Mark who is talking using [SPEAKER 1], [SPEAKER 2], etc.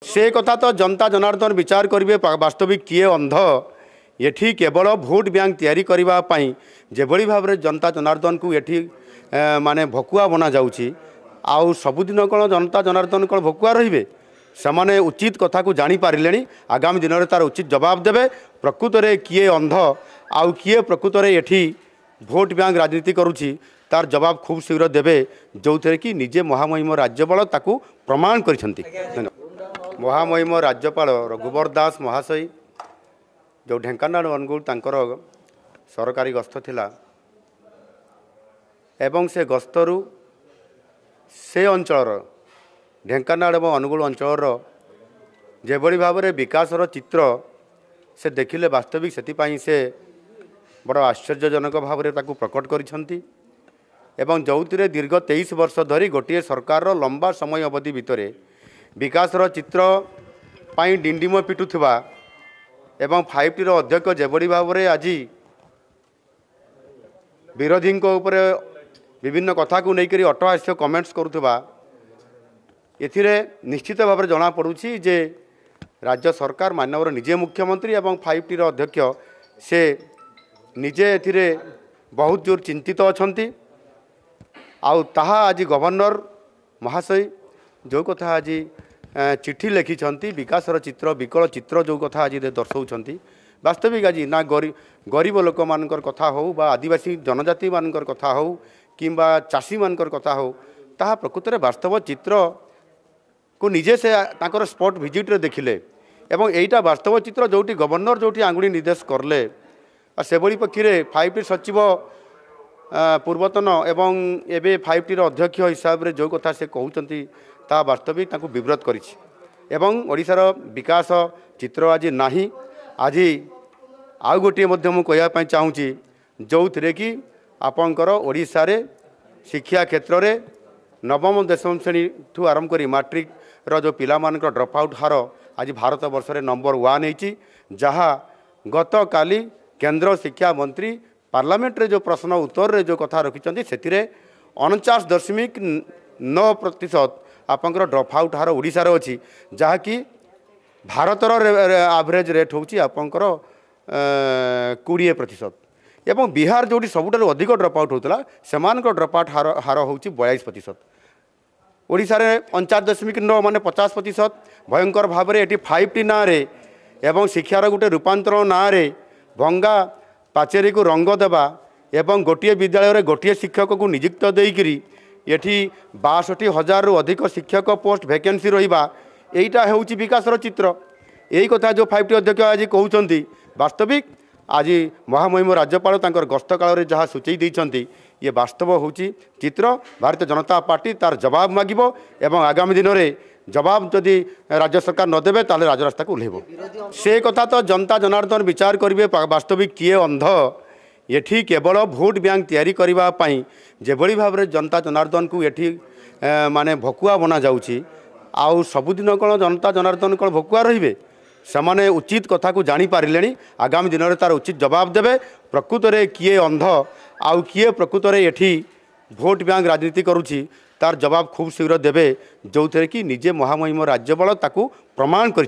[SPEAKER 1] से कथा तो जनता जनार्दन विचार करेंगे वास्तविक किए अंध ये केवल भोट बैंक तैयारी करने जेभली भाव में जनता जनार्दन को ये माने भकुआ बना जाउची आउ सबुदिन कौन जनता जनार्दन कौन भकुआ रे से उचित कथा को जानी पारे आगामी दिन में तार उचित जवाब देवे प्रकृत में किए अंध आउ किए प्रकृत में ये भोट बैंक राजनीति करुच्ची तार जवाब खूब शीघ्र देवे जो थे कि निजे महामहिम राज्यपाल ताकू प्रमाण कर महामहिम राज्यपाल रघुवर दास महाशय जो ढेंकानाल अनुगुल तांकर सरकारी गस्त थिला एवं से गस्तरु से अंचल ढेंकानाल एवं अनुगुल अंचल जेभली भाव में विकासर चित्र से देखिले वास्तविक से बड़ आश्चर्यजनक भाव में ताकू प्रकट करिसेंती एवं जो दीर्घ 23 वर्ष धरी गोटे सरकार लंबा समय अवधि भितर विकासर चित्र पाई डिंडिम पिटुवा एवं 5T अध्यक्ष जेभली भाव में आज विरोधी विभिन्न कथा को लेकर अट्टहास्य कमेंट्स करुवा एथिरे निश्चित भाव में जना पड़ुछि जे राज्य सरकार मानवर निजे मुख्यमंत्री एवं 5T अध्यक्ष से निजे एथिरे बहुत जोर चिंतित अछंती आउ ताहा आज गवर्नर महाशय जो कथा आज चिठी लिखिं विकासर चित्र विकल चित्र जो कथा आज दर्शाऊँ वास्तविक आज ना गरीब लोक मानकर कथा हो बा आदिवासी जनजाति मानकर कथा हो किंबा चाषी मानकर कथा हो ताहा प्रकृत में वास्तव चित्र को निजे से तांकर स्पॉट विजिट रे देखिले एवं एटा वास्तव चित्र जोटी गवर्नर जोटी आंगुड़ी निर्देश करले से बड़ी पक्षी 5T सचिव पूर्वतन एवं एबे 5T अध्यक्ष हिसाब से जो कथा से कहते ता वास्तविक तांको विव्रत करिछि एवं ओडिशार विकास चित्र आज नाही आज आउ गोटे मध्य मु कहया चाहूँगी जो थे कि आपणकर ओडिशा रे शिक्षा क्षेत्र में नवम दशम श्रेणी ठू आरंभ कर मैट्रिक जो पिला मानकर ड्रप आउट हार आज भारत वर्ष में नंबर 1 होती जहाँ गत काली केंद्र शिक्षा मंत्री पार्लियामेंट रे जो प्रश्न उत्तर रे जो कथा रखिंट से 49.9% आपंकर ड्रप आउट हार ओडिशार अच्छी जहाँकि भारतर एवरेज रेट होची आपंकर 20% एवं बिहार जोटी सबुठ अधिक ड्रप आउट होता से ड्रप आउट हार हूँ 42%। ओडिशा रे 49.9 माने 50% भयंकर भाव में ये 5T ना रे एवं शिक्षार गोटे रूपांतर ना रे भंगा पाचेरी को रंग देवा एवं गोटे विद्यालय रे गोटे शिक्षक को नियुक्त देकरी ये 62,000 रु अधिक शिक्षक पोस्ट वैकेंसी रहिबा एटा हेउची विकासर चित्र यही कथा जो 5T अध्यक्ष आज कहउचंती वास्तविक आज महामहिम राज्यपाल तांकर गस्त काल जहाँ सूचई देइचंती ये वास्तव होची चित्र भारतीय जनता पार्टी तार जवाब मागिबो एवं आगामी दिन में जवाब जदि राज्य सरकार न देबे ताले राजरास्ता को उल्हेबो से कथा तो जनता जनार्दन विचार करेंगे वास्तविक किए अंध ये केवल भोट बैंक तैयारी करने जेभली भाव में जनता जनार्दन को ये माने भकुआ बना जाउची आउ सबुदिन कौन जनता जनार्दन कौन भकुआ रे से उचित कथा को जानी पारे आगामी दिन में तार उचित जवाब देवे प्रकृत में किए अंध आउ किए प्रकृत में ये भोट बैंक राजनीति करुच्ची तार जवाब खूब शीघ्र देवे जो थे कि निजे महामहिम राज्यपाल ताकू प्रमाण कर।